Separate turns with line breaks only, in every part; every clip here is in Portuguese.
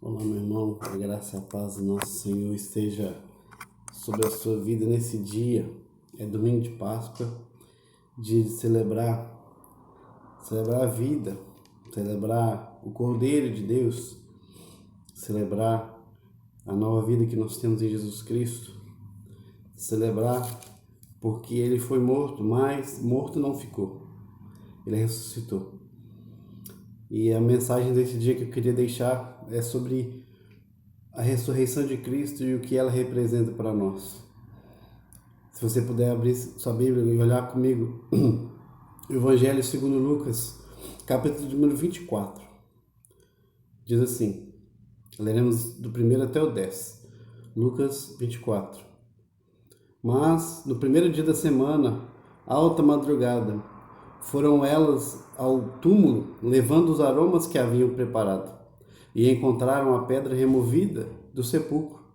Olá, meu irmão, a graça e a paz do nosso Senhor esteja sobre a sua vida nesse dia. É domingo de Páscoa, dia de celebrar a vida, celebrar o Cordeiro de Deus, celebrar a nova vida que nós temos em Jesus Cristo, celebrar porque Ele foi morto, mas morto não ficou, Ele ressuscitou. E a mensagem desse dia que eu queria deixar é sobre a ressurreição de Cristo e o que ela representa para nós. Se você puder abrir sua Bíblia e olhar comigo, o Evangelho segundo Lucas, capítulo número 24. Diz assim, leremos do 1 até o 10. Lucas 24. Mas, no primeiro dia da semana, alta madrugada, foram elas ao túmulo, levando os aromas que haviam preparado, e encontraram a pedra removida do sepulcro.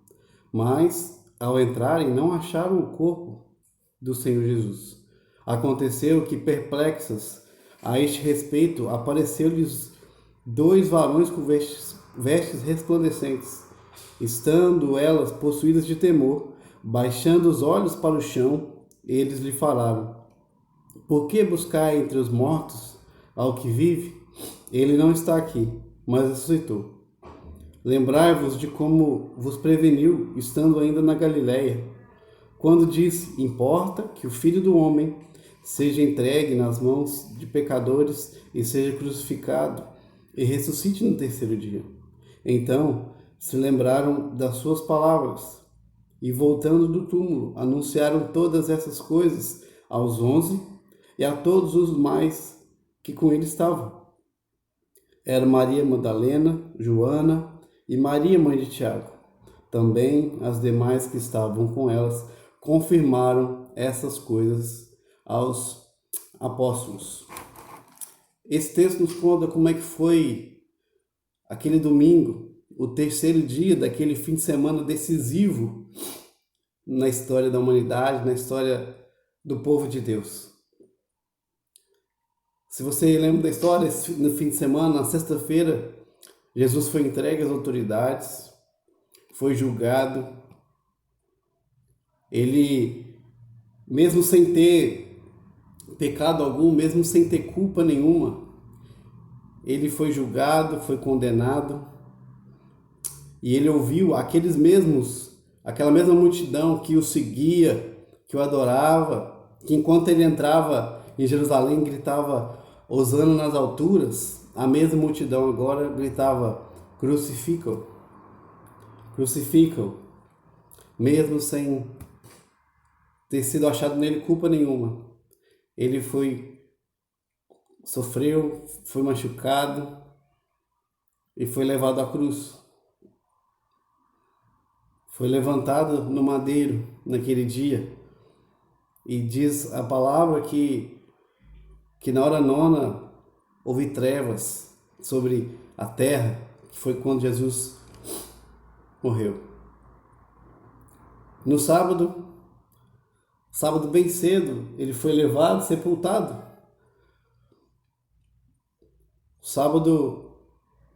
Mas, ao entrarem, não acharam o corpo do Senhor Jesus. Aconteceu que, perplexas a este respeito, apareceu-lhes dois varões com vestes resplandecentes. Estando elas possuídas de temor, baixando os olhos para o chão, eles lhe falaram: por que buscar entre os mortos ao que vive? Ele não está aqui, mas ressuscitou. Lembrai-vos de como vos preveniu, estando ainda na Galiléia, quando disse: importa que o Filho do Homem seja entregue nas mãos de pecadores e seja crucificado e ressuscite no terceiro dia. Então se lembraram das suas palavras e, voltando do túmulo, anunciaram todas essas coisas aos 11 e a todos os mais que com ele estavam. Era Maria Madalena, Joana e Maria, mãe de Tiago. Também as demais que estavam com elas confirmaram essas coisas aos apóstolos. Esse texto nos conta como é que foi aquele domingo, o terceiro dia daquele fim de semana decisivo na história da humanidade, na história do povo de Deus. Se você lembra da história, no fim de semana, na sexta-feira, Jesus foi entregue às autoridades, foi julgado. Ele, mesmo sem ter pecado algum, mesmo sem ter culpa nenhuma, ele foi julgado, foi condenado. E ele ouviu aquela mesma multidão que o seguia, que o adorava, que enquanto ele entrava em Jerusalém gritava hosana nas alturas, a mesma multidão agora gritava crucificam, crucificam, mesmo sem ter sido achado nele culpa nenhuma. Ele sofreu, foi machucado e foi levado à cruz. Foi levantado no madeiro naquele dia. E diz a palavra que na hora nona houve trevas sobre a terra, que foi quando Jesus morreu. No sábado bem cedo, ele foi levado, sepultado. O sábado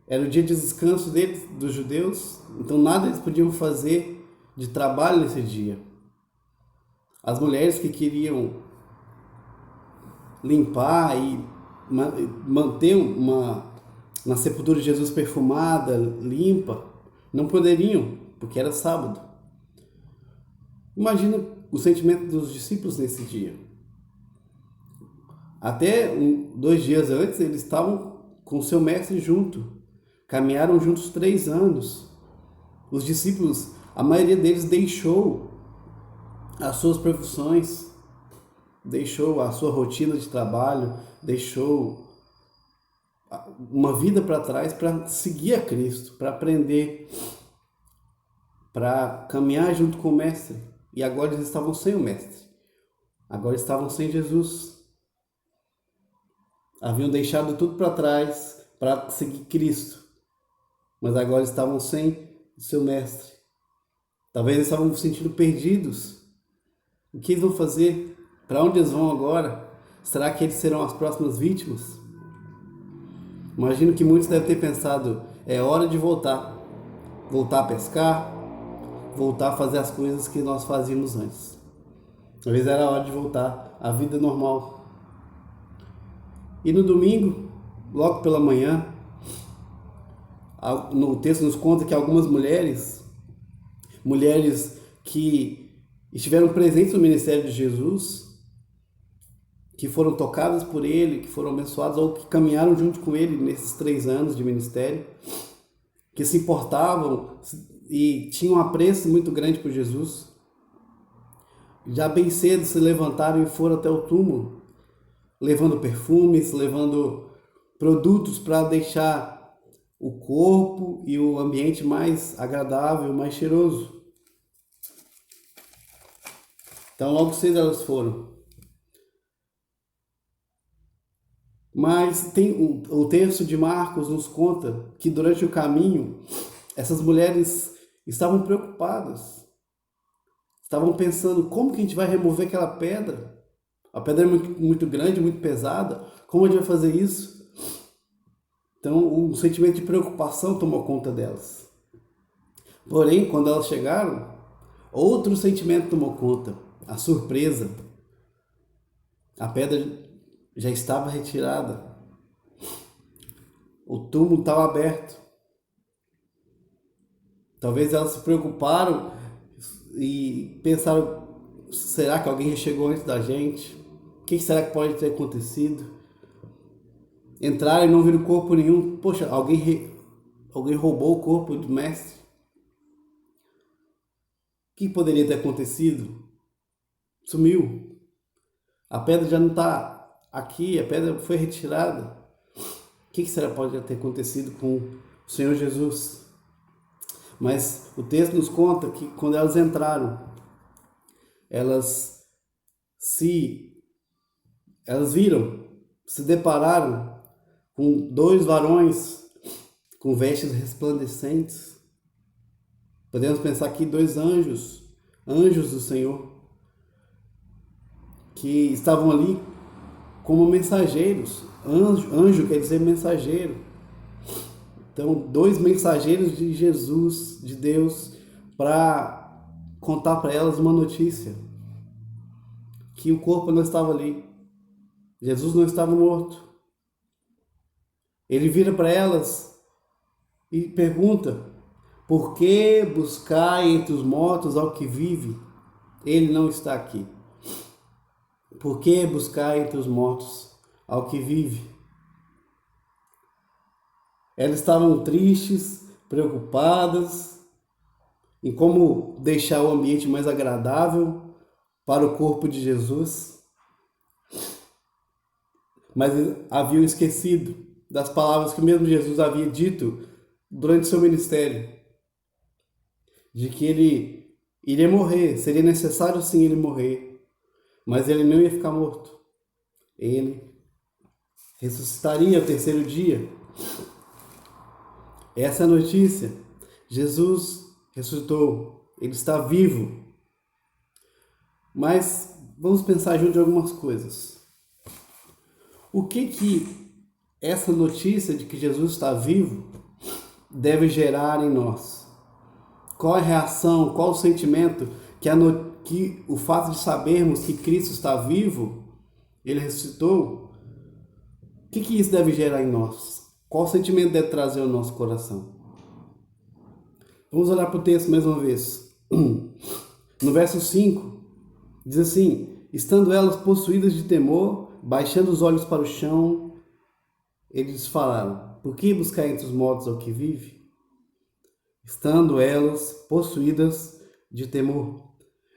era o dia de descanso deles, dos judeus, então nada eles podiam fazer de trabalho nesse dia. As mulheres que queriam limpar e manter na sepultura de Jesus perfumada, limpa, não poderiam, porque era sábado. Imagina o sentimento dos discípulos nesse dia. Até 2 dias antes, eles estavam com o seu mestre junto. Caminharam juntos 3 anos. Os discípulos, a maioria deles deixou as suas profissões, deixou a sua rotina de trabalho, deixou uma vida para trás para seguir a Cristo, para aprender, para caminhar junto com o mestre. E agora eles estavam sem o mestre. Agora estavam sem Jesus. Haviam deixado tudo para trás para seguir Cristo. Mas agora estavam sem o seu mestre. Talvez eles estavam se sentindo perdidos. O que eles vão fazer? Para onde eles vão agora? Será que eles serão as próximas vítimas? Imagino que muitos devem ter pensado: é hora de voltar. voltar a pescar, voltar a fazer as coisas que nós fazíamos antes. Talvez era a hora de voltar à vida normal. E no domingo, logo pela manhã, no texto nos conta que algumas mulheres que estiveram presentes no ministério de Jesus, que foram tocadas por ele, que foram abençoadas ou que caminharam junto com ele nesses 3 anos de ministério, que se importavam e tinham um apreço muito grande por Jesus, já bem cedo se levantaram e foram até o túmulo, levando perfumes, levando produtos para deixar o corpo e o ambiente mais agradável, mais cheiroso. Então logo cedo elas foram. Mas tem o texto de Marcos nos conta que durante o caminho essas mulheres estavam preocupadas. Estavam pensando como que a gente vai remover aquela pedra. A pedra é muito grande, muito pesada. Como a gente vai fazer isso? Então um sentimento de preocupação tomou conta delas. Porém, quando elas chegaram, outro sentimento tomou conta. A surpresa. A pedra já estava retirada. O túmulo estava aberto. Talvez elas se preocuparam e pensaram, será que alguém chegou antes da gente? O que será que pode ter acontecido? Entraram e não viram corpo nenhum. Poxa, alguém roubou o corpo do mestre? O que poderia ter acontecido? Sumiu. A pedra já não está aqui, a pedra foi retirada. O que será que pode ter acontecido com o Senhor Jesus? Mas o texto nos conta que quando elas entraram, elas viram, se depararam com 2 varões com vestes resplandecentes. Podemos pensar aqui 2 anjos do Senhor, que estavam ali como mensageiros. Anjo quer dizer mensageiro. Então, 2 mensageiros de Jesus, de Deus, para contar para elas uma notícia. Que o corpo não estava ali. Jesus não estava morto. Ele vira para elas e pergunta: por que buscar entre os mortos ao que vive? Ele não está aqui. Por que buscar entre os mortos ao que vive? Elas estavam tristes, preocupadas em como deixar o ambiente mais agradável para o corpo de Jesus, mas haviam esquecido das palavras que mesmo Jesus havia dito durante seu ministério, de que ele iria morrer, seria necessário sim ele morrer, mas ele não ia ficar morto. Ele ressuscitaria ao 3º dia. Essa é a notícia. Jesus ressuscitou. Ele está vivo. Mas vamos pensar junto em algumas coisas. O que essa notícia de que Jesus está vivo deve gerar em nós? Qual a reação, qual o sentimento que o fato de sabermos que Cristo está vivo, Ele ressuscitou, o que isso deve gerar em nós? Qual sentimento deve trazer ao nosso coração? Vamos olhar para o texto mais uma vez. No verso 5, diz assim: estando elas possuídas de temor, baixando os olhos para o chão, eles falaram: por que buscar entre os mortos ao que vive? Estando elas possuídas de temor.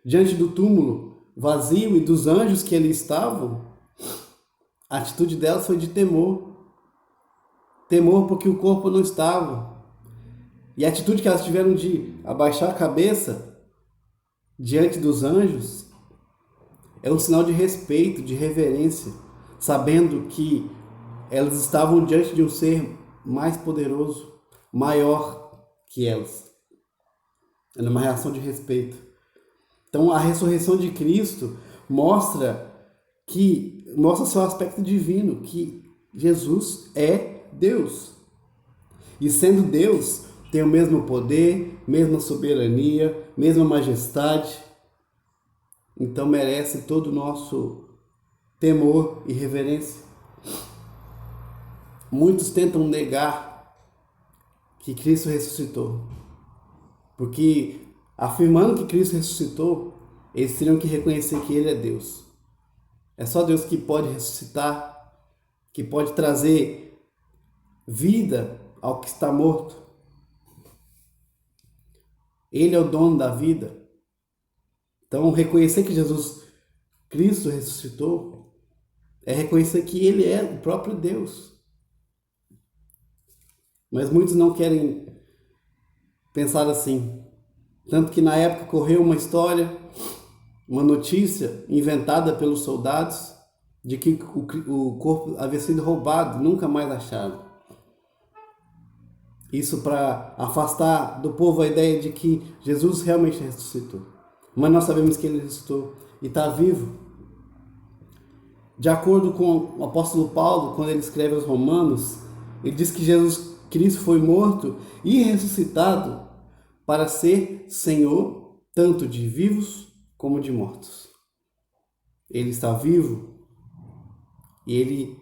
Diante do túmulo vazio e dos anjos que ali estavam, a atitude delas foi de temor. Temor porque o corpo não estava. E a atitude que elas tiveram de abaixar a cabeça diante dos anjos é um sinal de respeito, de reverência, sabendo que elas estavam diante de um ser mais poderoso, maior que elas. Era uma reação de respeito. Então a ressurreição de Cristo mostra seu aspecto divino, que Jesus é Deus. E sendo Deus, tem o mesmo poder, mesma soberania, mesma majestade. Então merece todo o nosso temor e reverência. Muitos tentam negar que Cristo ressuscitou, porque afirmando que Cristo ressuscitou, eles teriam que reconhecer que Ele é Deus. É só Deus que pode ressuscitar, que pode trazer vida ao que está morto. Ele é o dono da vida. Então, reconhecer que Jesus Cristo ressuscitou é reconhecer que Ele é o próprio Deus. Mas muitos não querem pensar assim. Tanto que na época correu uma história, uma notícia inventada pelos soldados de que o corpo havia sido roubado, nunca mais acharam. Isso para afastar do povo a ideia de que Jesus realmente ressuscitou. Mas nós sabemos que Ele ressuscitou e está vivo. De acordo com o apóstolo Paulo, quando ele escreve aos Romanos, ele diz que Jesus Cristo foi morto e ressuscitado para ser Senhor tanto de vivos como de mortos. Ele está vivo e Ele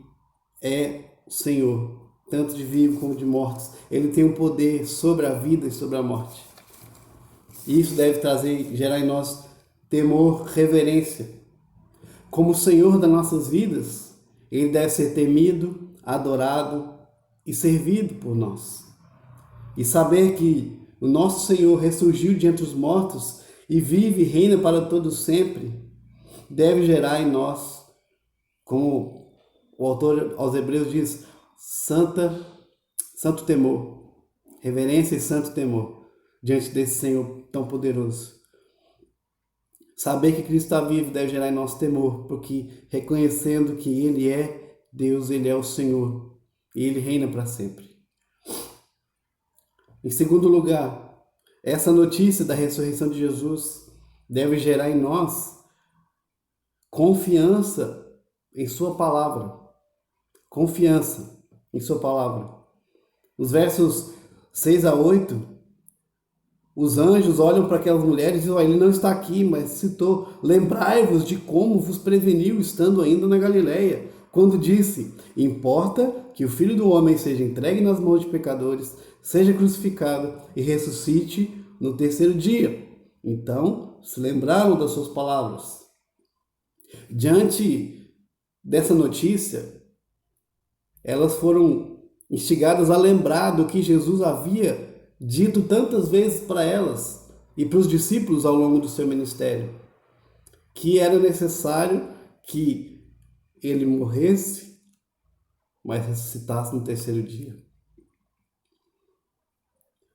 é o Senhor, tanto de vivos como de mortos. Ele tem o poder sobre a vida e sobre a morte. E isso deve gerar em nós temor, reverência. Como o Senhor das nossas vidas, Ele deve ser temido, adorado e servido por nós. E saber que o nosso Senhor ressurgiu de entre os mortos e vive e reina para todo sempre, deve gerar em nós, como o autor aos Hebreus diz, santo temor, reverência e santo temor diante desse Senhor tão poderoso. Saber que Cristo está vivo deve gerar em nós temor, porque reconhecendo que Ele é Deus, Ele é o Senhor e Ele reina para sempre. Em segundo lugar, essa notícia da ressurreição de Jesus deve gerar em nós confiança em Sua palavra. Confiança em Sua palavra. Nos versos 6 a 8, os anjos olham para aquelas mulheres e dizem, ele não está aqui, mas citou, lembrai-vos de como vos preveniu estando ainda na Galileia, quando disse, importa que o Filho do Homem seja entregue nas mãos de pecadores, seja crucificado e ressuscite no terceiro dia. Então, se lembraram das suas palavras. Diante dessa notícia, elas foram instigadas a lembrar do que Jesus havia dito tantas vezes para elas e para os discípulos ao longo do seu ministério, que era necessário que Ele morresse, mas ressuscitasse no terceiro dia.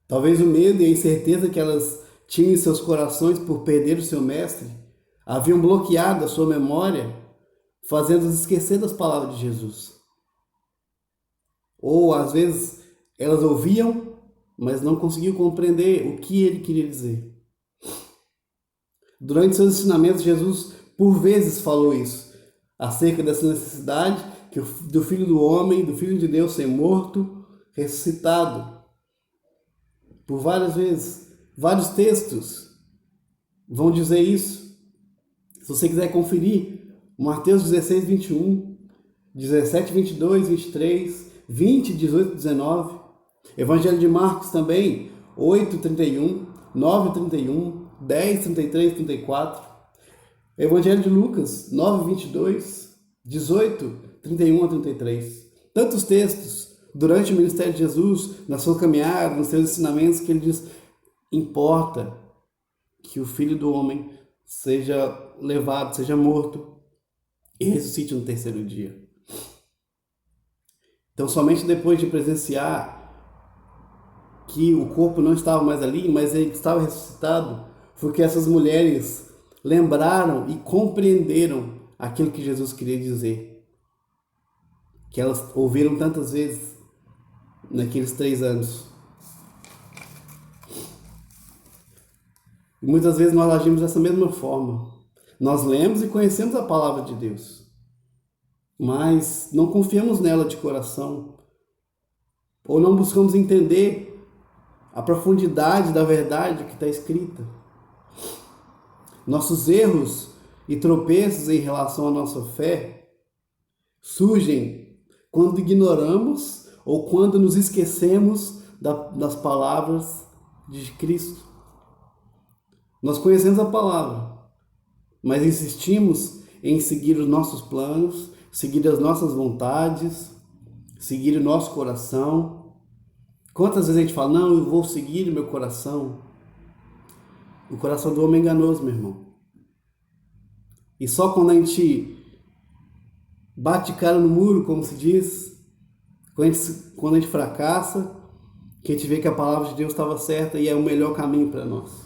Talvez o medo e a incerteza que elas tinham em seus corações por perder o seu mestre haviam bloqueado a sua memória, fazendo-as esquecer das palavras de Jesus. Ou, às vezes, elas ouviam, mas não conseguiam compreender o que Ele queria dizer. Durante seus ensinamentos, Jesus, por vezes, falou isso, acerca dessa necessidade do Filho do Homem, do Filho de Deus ser morto, ressuscitado. Por várias vezes, vários textos vão dizer isso. Se você quiser conferir, Mateus 16, 21, 17, 22, 23, 20, 18, 19, Evangelho de Marcos também, 8, 31, 9, 31, 10, 33, 34, Evangelho de Lucas, 9, 22, 18, 31 a 33. Tantos textos durante o ministério de Jesus, na sua caminhada, nos seus ensinamentos, que ele diz, importa que o Filho do Homem seja levado, seja morto e ressuscite no terceiro dia. Então, somente depois de presenciar que o corpo não estava mais ali, mas ele estava ressuscitado, foi que essas mulheres lembraram e compreenderam aquilo que Jesus queria dizer, que elas ouviram tantas vezes naqueles 3 anos. E muitas vezes nós agimos dessa mesma forma. Nós lemos e conhecemos a palavra de Deus, mas não confiamos nela de coração, ou não buscamos entender a profundidade da verdade que está escrita. Nossos erros e tropeços em relação à nossa fé surgem quando ignoramos ou quando nos esquecemos das palavras de Cristo. Nós conhecemos a palavra, mas insistimos em seguir os nossos planos, seguir as nossas vontades, seguir o nosso coração. Quantas vezes a gente fala, não, eu vou seguir o meu coração? O coração do homem é enganoso, meu irmão. E só quando a gente bate cara no muro, como se diz, quando a gente fracassa, que a gente vê que a palavra de Deus estava certa e é o melhor caminho para nós.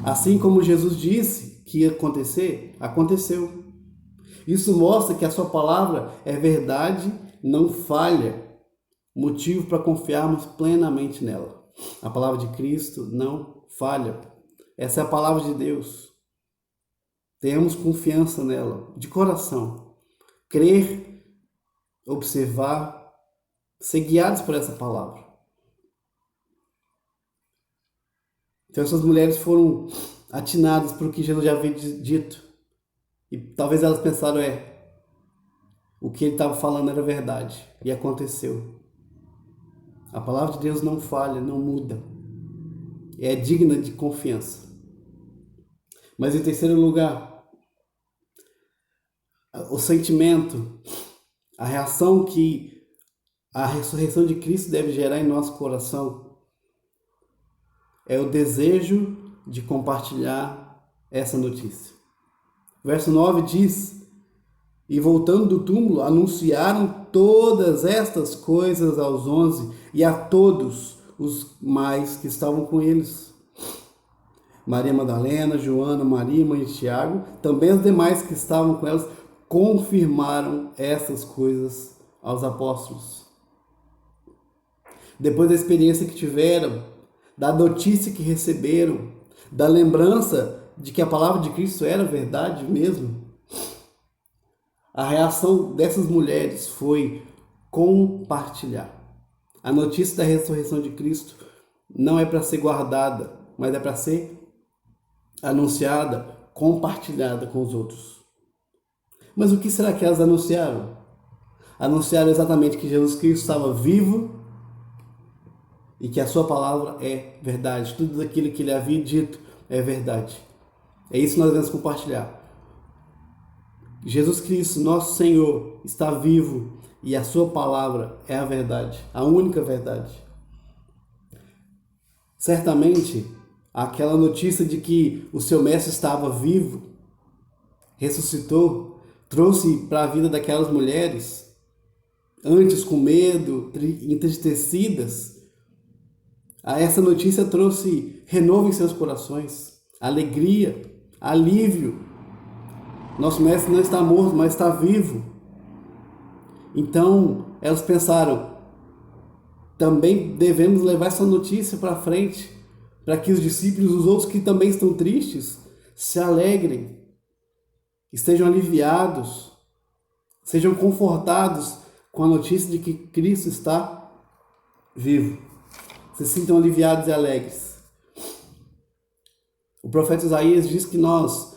Assim como Jesus disse que ia acontecer, aconteceu. Isso mostra que a sua palavra é verdade, não falha. Motivo para confiarmos plenamente nela. A palavra de Cristo não falha. Essa é a palavra de Deus. Tenhamos confiança nela, de coração. Crer, observar, ser guiados por essa palavra. Então essas mulheres foram atinadas por o que Jesus já havia dito. E talvez elas pensaram, o que ele estava falando era verdade. E aconteceu. A palavra de Deus não falha, não muda. É digna de confiança. Mas em terceiro lugar, o sentimento, a reação que a ressurreição de Cristo deve gerar em nosso coração é o desejo de compartilhar essa notícia. Verso 9 diz: e voltando do túmulo, anunciaram todas estas coisas aos 11 e a todos os mais que estavam com eles. Maria Madalena, Joana, Maria, mãe de Tiago, também os demais que estavam com elas, confirmaram essas coisas aos apóstolos. Depois da experiência que tiveram, da notícia que receberam, da lembrança de que a palavra de Cristo era verdade mesmo, a reação dessas mulheres foi compartilhar. A notícia da ressurreição de Cristo não é para ser guardada, mas é para ser anunciada, compartilhada com os outros. Mas o que será que elas anunciaram? Anunciaram exatamente que Jesus Cristo estava vivo e que a sua palavra é verdade. Tudo aquilo que ele havia dito é verdade. É isso que nós devemos compartilhar. Jesus Cristo, nosso Senhor, está vivo e a sua palavra é a verdade, a única verdade. Certamente, aquela notícia de que o seu mestre estava vivo, ressuscitou, trouxe para a vida daquelas mulheres, antes com medo, entristecidas, essa notícia trouxe renovo em seus corações, alegria, alívio. Nosso mestre não está morto, mas está vivo. Então, elas pensaram, também devemos levar essa notícia para frente, para que os discípulos, os outros que também estão tristes, se alegrem, estejam aliviados, sejam confortados com a notícia de que Cristo está vivo. Se sintam aliviados e alegres. O profeta Isaías diz que nós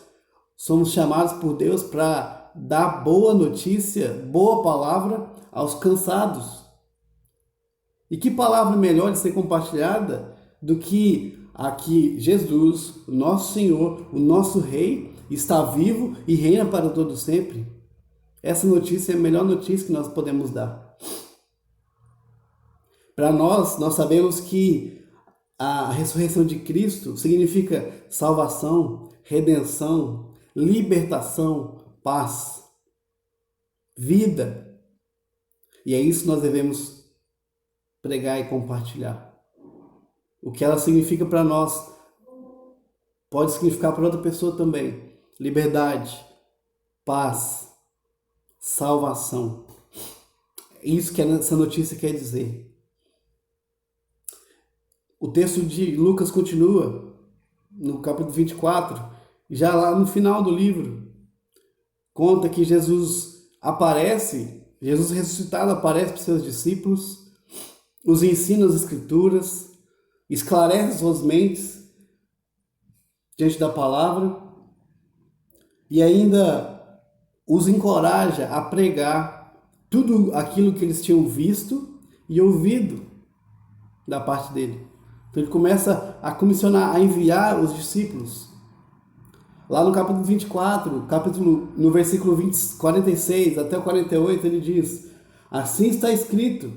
somos chamados por Deus para dar boa notícia, boa palavra aos cansados. E que palavra melhor de ser compartilhada do que aqui Jesus, o nosso Senhor, o nosso Rei, está vivo e reina para todo sempre. Essa notícia é a melhor notícia que nós podemos dar. Para nós sabemos que a ressurreição de Cristo significa salvação, redenção, libertação, paz, vida. E é isso que nós devemos pregar e compartilhar. O que ela significa para nós pode significar para outra pessoa também. Liberdade, paz, salvação. É isso que essa notícia quer dizer. O texto de Lucas continua no capítulo 24, já lá no final do livro. Conta que Jesus ressuscitado, aparece para os seus discípulos os ensina as Escrituras, esclarece suas mentes diante da palavra e ainda os encoraja a pregar tudo aquilo que eles tinham visto e ouvido da parte dele. Então ele começa a comissionar, a enviar os discípulos. Lá no capítulo 24, no versículo 46 até o 48, ele diz: assim está escrito,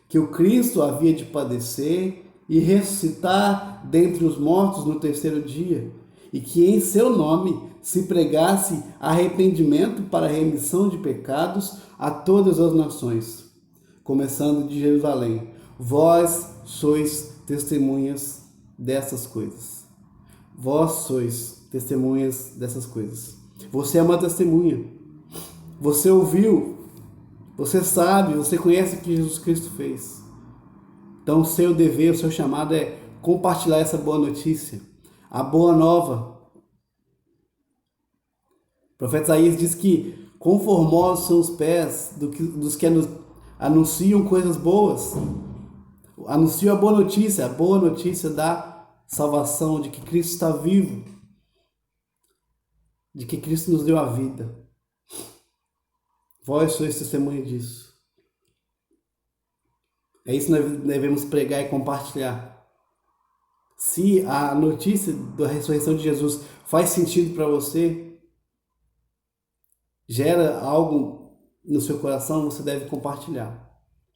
que o Cristo havia de padecer e ressuscitar dentre os mortos no terceiro dia, e que em seu nome se pregasse arrependimento para a remissão de pecados a todas as nações, começando de Jerusalém. Vós sois testemunhas dessas coisas. Vós sois testemunhas dessas coisas. Você é uma testemunha. Você ouviu, você sabe, você conhece o que Jesus Cristo fez. Então o seu dever, o seu chamado é compartilhar essa boa notícia, a boa nova. O profeta Isaías diz que conformosos são os pés dos que anunciam coisas boas. Anunciam a boa notícia da salvação, de que Cristo está vivo, de que Cristo nos deu a vida. Vós sois testemunha disso. É isso que nós devemos pregar e compartilhar. Se a notícia da ressurreição de Jesus faz sentido para você, gera algo no seu coração, você deve compartilhar,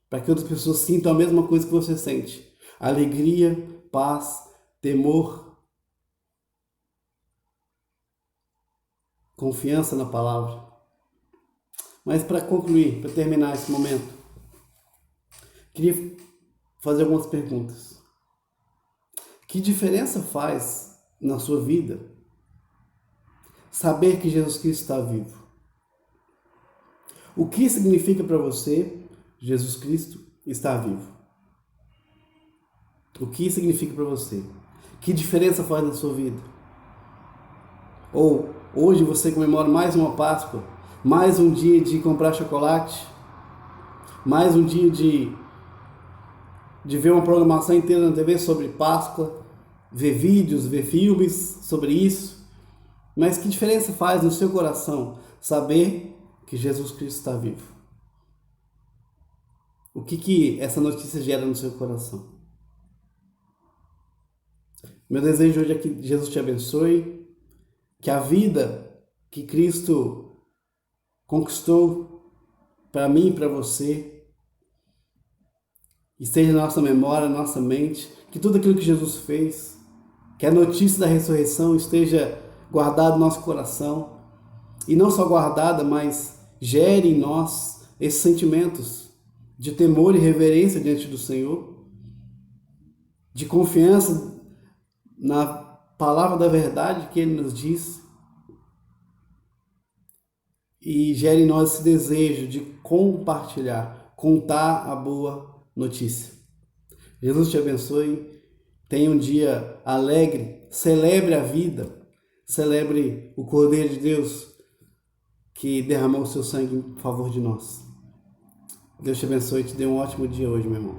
para que outras pessoas sintam a mesma coisa que você sente: alegria, paz, temor, confiança na palavra. Mas para concluir, para terminar esse momento, queria fazer algumas perguntas. Que diferença faz na sua vida saber que Jesus Cristo está vivo? O que significa para você Jesus Cristo está vivo? O que significa para você? Que diferença faz na sua vida? Ou hoje você comemora mais uma Páscoa, mais um dia de comprar chocolate, mais um dia de ver uma programação inteira na TV sobre Páscoa, ver vídeos, ver filmes sobre isso. Mas que diferença faz no seu coração saber que Jesus Cristo está vivo? O que essa notícia gera no seu coração? Meu desejo hoje é que Jesus te abençoe, que a vida que Cristo conquistou para mim e para você esteja na nossa memória, na nossa mente, que tudo aquilo que Jesus fez, que a notícia da ressurreição esteja guardada no nosso coração, e não só guardada, mas gere em nós esses sentimentos de temor e reverência diante do Senhor, de confiança na palavra da verdade que Ele nos diz, e gere em nós esse desejo de compartilhar, contar a boa notícia. Jesus te abençoe, tenha um dia alegre, celebre a vida, celebre o Cordeiro de Deus que derramou o seu sangue em favor de nós. Deus te abençoe e te dê um ótimo dia hoje, meu irmão.